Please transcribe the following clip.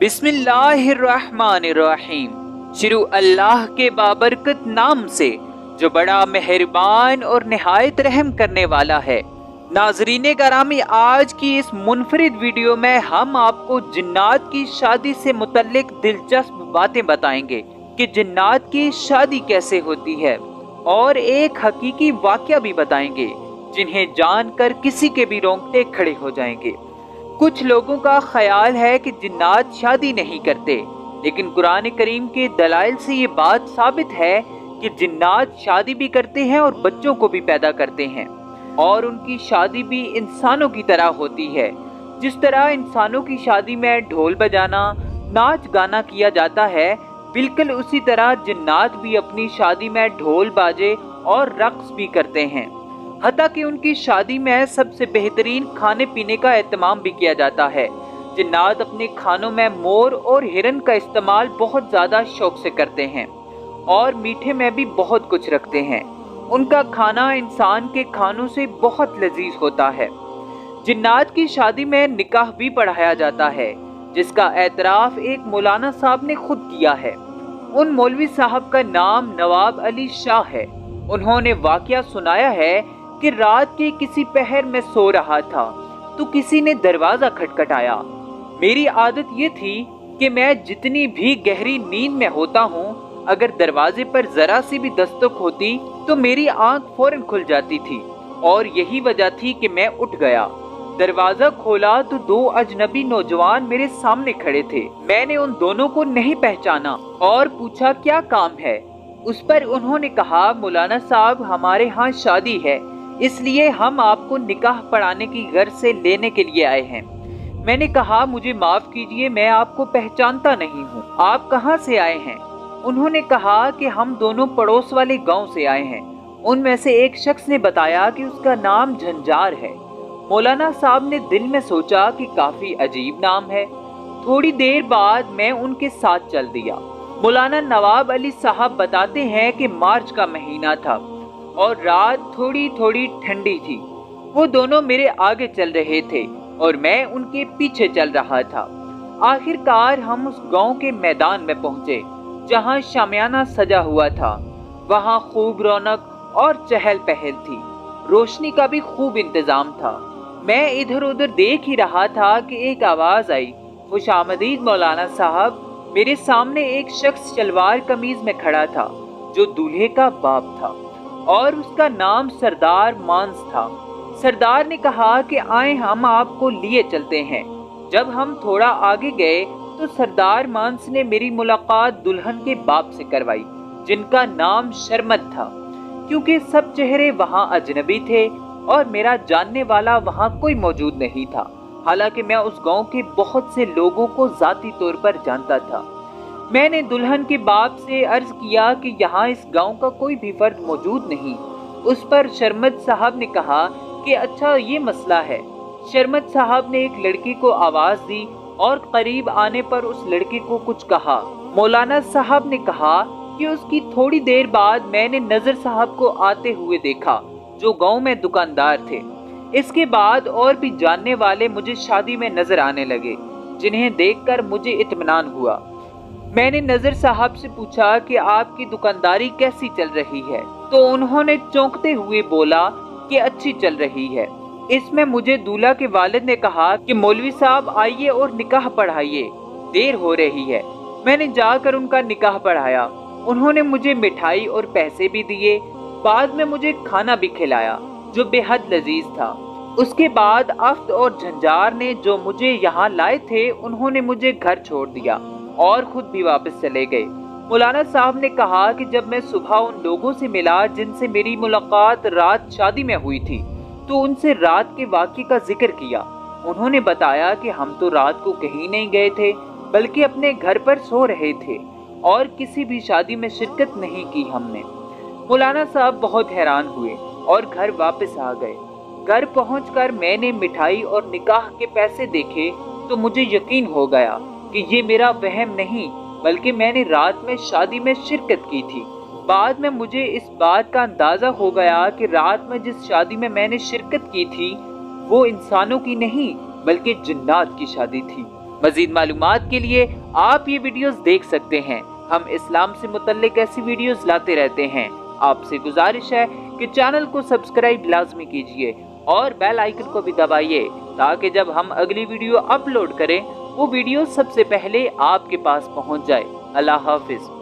बिस्मिल्लाहिर्रहमानिर्रहीम। शुरू अल्लाह के बाबरकत नाम से जो बड़ा मेहरबान और निहायत रहम करने वाला है। नाजरीन करामी, आज की इस मुनफरिद वीडियो में हम आपको जिन्नात की शादी से मुतल्लिक दिलचस्प बातें बताएंगे कि जिन्नात की शादी कैसे होती है, और एक हकीकी वाकया भी बताएंगे जिन्हें जानकर किसी के भी रोंगटे खड़े हो जाएंगे। कुछ लोगों का ख्याल है कि जिन्नात शादी नहीं करते, लेकिन कुरान करीम के दलाइल से ये बात साबित है कि जिन्नात शादी भी करते हैं और बच्चों को भी पैदा करते हैं, और उनकी शादी भी इंसानों की तरह होती है। जिस तरह इंसानों की शादी में ढोल बजाना, नाच गाना किया जाता है, बिल्कुल उसी तरह जिन्नात भी अपनी शादी में ढोल बाजे और रक्स भी करते हैं। हत्ता कि उनकी शादी में सबसे बेहतरीन खाने पीने का एहतमाम भी किया जाता है। जिन्नात अपने खानों में मोर और हिरन का इस्तेमाल बहुत ज़्यादा शौक से करते हैं, और मीठे में भी बहुत कुछ रखते हैं। उनका खाना इंसान के खानों से बहुत लजीज होता है। जिन्नात की शादी में निकाह भी पढ़ाया जाता है, जिसका एतराफ़ एक मौलाना साहब ने खुद किया है। उन मौलवी साहब का नाम नवाब अली शाह है। उन्होंने वाकया सुनाया है कि रात के किसी पहर में सो रहा था तो किसी ने दरवाजा खटखटाया। मेरी आदत ये थी कि मैं जितनी भी गहरी नींद में होता हूँ, अगर दरवाजे पर जरा सी भी दस्तक होती तो मेरी आंख फौरन खुल जाती थी, और यही वजह थी कि मैं उठ गया। दरवाजा खोला तो दो अजनबी नौजवान मेरे सामने खड़े थे। मैंने उन दोनों को नहीं पहचाना और पूछा क्या काम है। उस पर उन्होंने कहा, मौलाना साहब, हमारे यहाँ शादी है, इसलिए हम आपको निकाह पढ़ाने की गर्ज से लेने के लिए आए हैं। मैंने कहा, मुझे माफ कीजिए, मैं आपको पहचानता नहीं हूँ, आप कहाँ से आए हैं? उन्होंने कहा कि हम दोनों पड़ोस वाले गांव से आए हैं। उनमें से एक शख्स ने बताया कि उसका नाम झंझार है। मौलाना साहब ने दिल में सोचा कि काफी अजीब नाम है। थोड़ी देर बाद मैं उनके साथ चल दिया। मौलाना नवाब अली साहब बताते हैं कि मार्च का महीना था और रात थोड़ी थोड़ी ठंडी थी। वो दोनों मेरे आगे चल रहे थे और मैं उनके पीछे चल रहा था। आखिरकार हम उस गांव के मैदान में पहुंचे जहां शामियाना सजा हुआ था। वहां खूब रौनक और चहल पहल थी। रोशनी का भी खूब इंतजाम था। मैं इधर उधर देख ही रहा था कि एक आवाज आई, खुशामदीद मौलाना साहब। मेरे सामने एक शख्स शलवार कमीज में खड़ा था जो दूल्हे का बाप था, और उसका नाम सरदार मांस था। सरदार ने कहा कि आए, हम आपको लिए चलते हैं। जब हम थोड़ा आगे गए तो सरदार मांस ने मेरी मुलाकात दुल्हन के बाप से करवाई, जिनका नाम शर्मत था। क्योंकि सब चेहरे वहां अजनबी थे और मेरा जानने वाला वहां कोई मौजूद नहीं था, हालांकि मैं उस गांव के बहुत से लोगों को जाती तौर पर जानता था। मैंने दुल्हन के बाप से अर्ज किया कि यहाँ इस गांव का कोई भी फर्द मौजूद नहीं। उस पर शर्मत साहब ने कहा कि अच्छा, ये मसला है। शर्मत साहब ने एक लड़की को आवाज दी और करीब आने पर उस लड़के को कुछ कहा। मौलाना साहब ने कहा कि उसकी थोड़ी देर बाद मैंने नजर साहब को आते हुए देखा, जो गांव में दुकानदार थे। इसके बाद और भी जानने वाले मुझे शादी में नजर आने लगे, जिन्हें देखकर मुझे इत्मीनान हुआ। मैंने नजर साहब से पूछा कि आपकी दुकानदारी कैसी चल रही है, तो उन्होंने चौंकते हुए बोला कि अच्छी चल रही है। इसमें मुझे दूल्हा के वालिद ने कहा कि मौलवी साहब आइए और निकाह पढ़ाइए, देर हो रही है। मैंने जाकर उनका निकाह पढ़ाया। उन्होंने मुझे मिठाई और पैसे भी दिए। बाद में मुझे खाना भी खिलाया जो बेहद लजीज था। उसके बाद अफ्त और झंझार ने जो मुझे यहाँ लाए थे, उन्होंने मुझे घर छोड़ दिया और खुद भी वापस चले गए। मौलाना साहब ने कहा कि जब मैं सुबह उन लोगों से मिला जिनसे मेरी मुलाकात रात शादी में हुई थी, तो उनसे रात के वाक़े का जिक्र किया। उन्होंने बताया कि हम तो रात को कहीं नहीं गए थे, बल्कि अपने घर पर सो रहे थे और किसी भी शादी में शिरकत नहीं की हमने। मौलाना साहब बहुत हैरान हुए और घर वापस आ गए। घर पहुंचकर मैंने मिठाई और निकाह के पैसे देखे तो मुझे यकीन हो गया कि ये मेरा वहम नहीं, बल्कि मैंने रात में शादी में शिरकत की थी। बाद में मुझे इस बात का अंदाजा हो गया कि रात में जिस शादी में मैंने शिरकत की थी वो इंसानों की नहीं बल्कि जिन्नात की शादी थी। مزید معلومات کے لیے آپ یہ ویڈیوز دیکھ سکتے ہیں۔ ہم اسلام سے متعلق ایسی ویڈیوز لاتے رہتے ہیں۔ آپ سے گزارش ہے کہ چینل کو سبسکرائب لازمی کیجئے اور بیل آئیکن کو بھی دبائیے تاکہ جب ہم اگلی ویڈیو اپلوڈ کریں وہ ویڈیو سب سے پہلے آپ کے پاس پہنچ جائے۔ اللہ حافظ۔